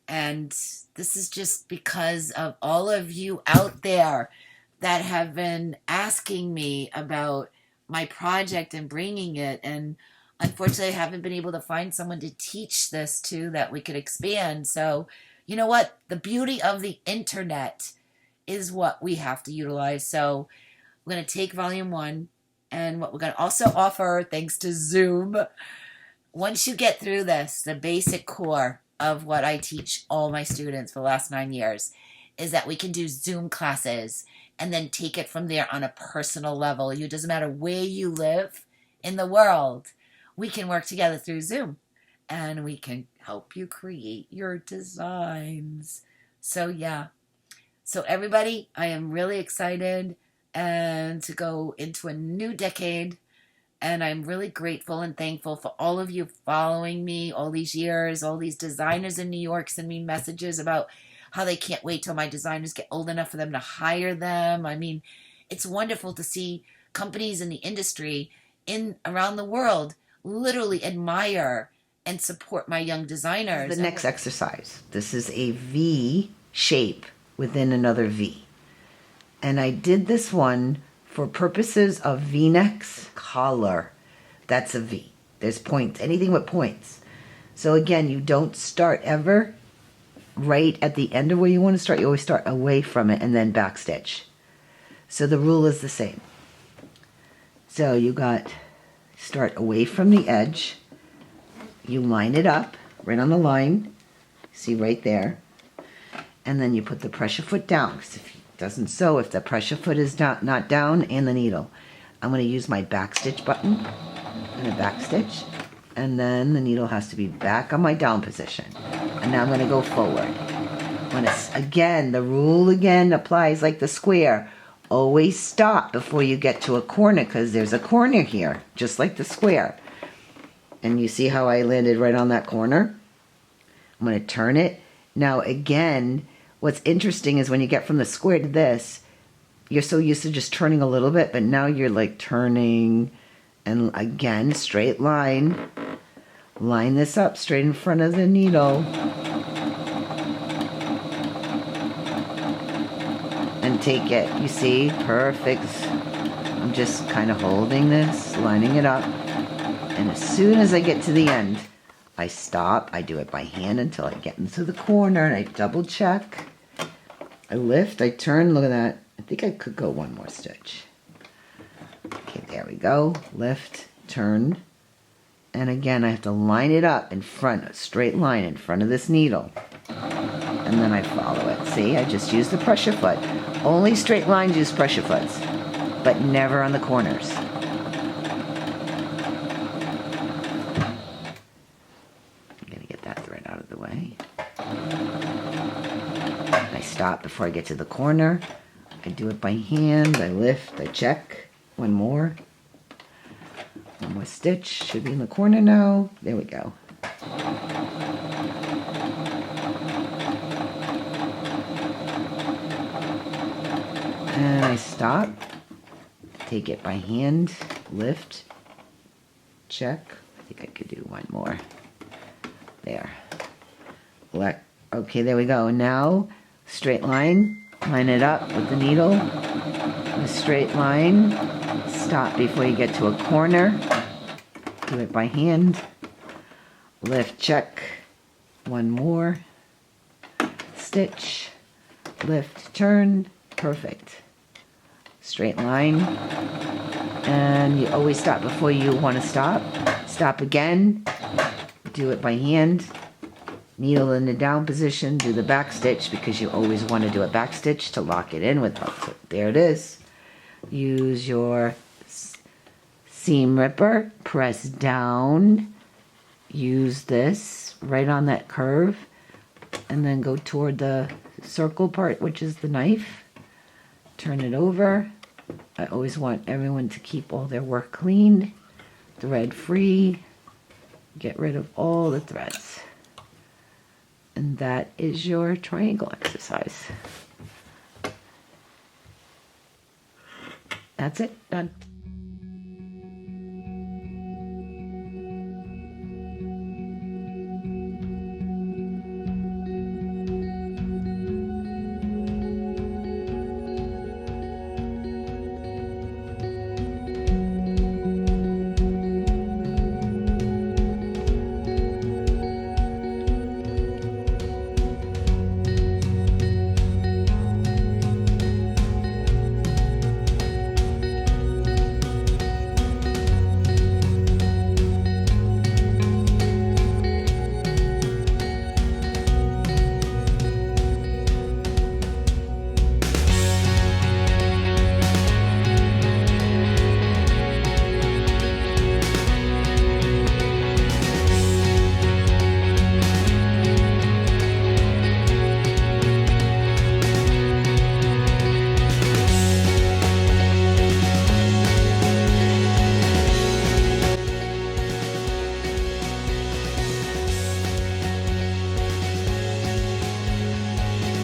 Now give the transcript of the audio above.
And this is just because of all of you out there that have been asking me about my project and bringing it. And unfortunately, I haven't been able to find someone to teach this to that we could expand. So, you know what? The beauty of the internet is what we have to utilize. So, we're going to take volume one. And what we're going to also offer, thanks to Zoom, once you get through this, the basic core of what I teach all my students for the last 9 years is that we can do Zoom classes and then take it from there on a personal level. It doesn't matter where you live in the world, we can work together through Zoom and we can help you create your designs. So yeah. So everybody, I am really excited and to go into a new decade. And I'm really grateful and thankful for all of you following me all these years. All these designers in New York send me messages about how they can't wait till my designers get old enough for them to hire them. I mean, it's wonderful to see companies in the industry in around the world literally admire and support my young designers. The next exercise. This is a V shape within another V. And I did this one for purposes of V-necks, collar. That's a V. There's points, anything with points. So again, you don't start ever right at the end of where you want to start. You always start away from it and then backstitch. So the rule is the same. So you got, start away from the edge. You line it up right on the line. See right there. And then you put the pressure foot down. Because if it doesn't sew, if the pressure foot is not down, and the needle. I'm going to use my backstitch button and a backstitch. And then the needle has to be back on my down position. And now I'm going to go forward. Again, the rule again applies like the square. Always stop before you get to a corner because there's a corner here, just like the square. And you see how I landed right on that corner? I'm going to turn it. Now again, what's interesting is when you get from the square to this, you're so used to just turning a little bit, but now you're like turning, and again, straight line. Line this up straight in front of the needle. And take it. You see? Perfect. I'm just kind of holding this, lining it up. And as soon as I get to the end, I stop. I do it by hand until I get into the corner, and I double check. I lift, I turn. Look at that. I think I could go one more stitch. Okay, there we go. Lift, turn. And again, I have to line it up in front, a straight line in front of this needle. And then I follow it. See, I just use the pressure foot. Only straight lines use pressure foots, but never on the corners. I'm gonna get that thread out of the way. I stop before I get to the corner. I do it by hand, I lift, I check. One more stitch, should be in the corner now. There we go. And I stop, take it by hand, lift, check. I think I could do one more. There. Okay, there we go. Now, straight line, line it up with the needle. A straight line, stop before you get to a corner. Do it by hand. Lift, check. One more. Stitch. Lift, turn. Perfect. Straight line. And you always stop before you want to stop. Stop again. Do it by hand. Needle in the down position. Do the back stitch because you always want to do a back stitch to lock it in with. There it is. Use your seam ripper, press down, use this right on that curve, and then go toward the circle part, which is the knife. Turn it over. I always want everyone to keep all their work clean, thread free, get rid of all the threads. And that is your triangle exercise. That's it, done.